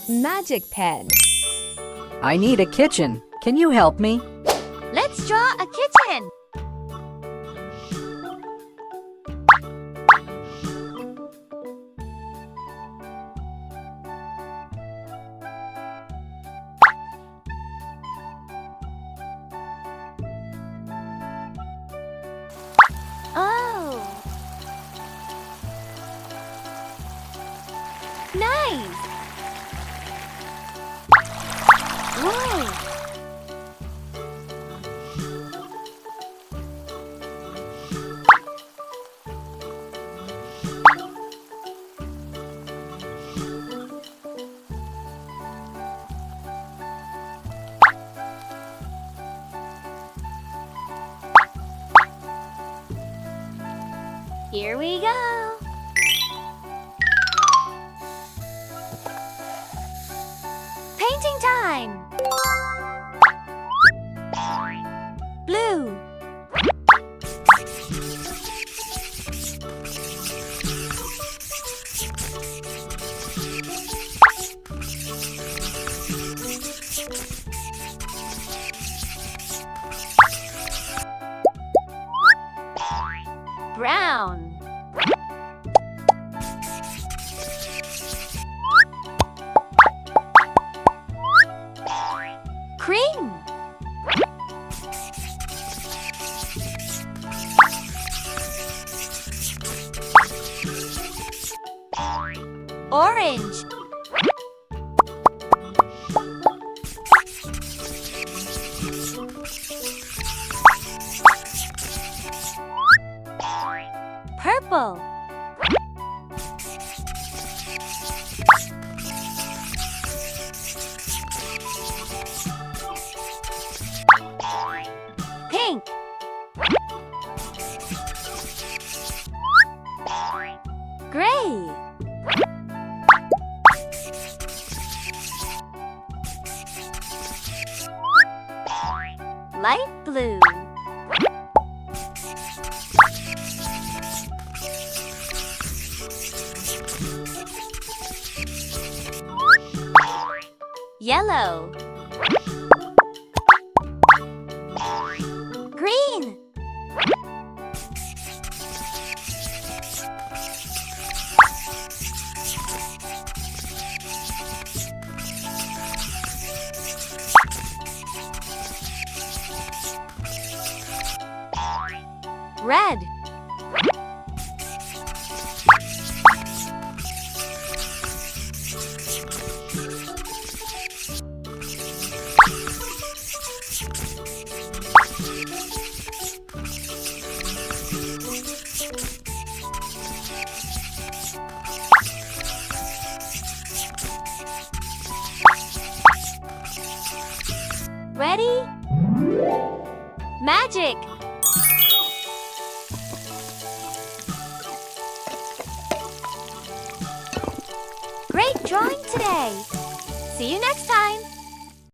Magic pen. I need a kitchen. Can you help me? Let's draw a kitchen. Oh! Nice! Whoa! Here we go! Painting time! Blue. Brown. Cream. Orange. Purple. Pink. Gray. Light blue. Yellow. Green. Red. Ready? Magic! Great drawing today! See you next time!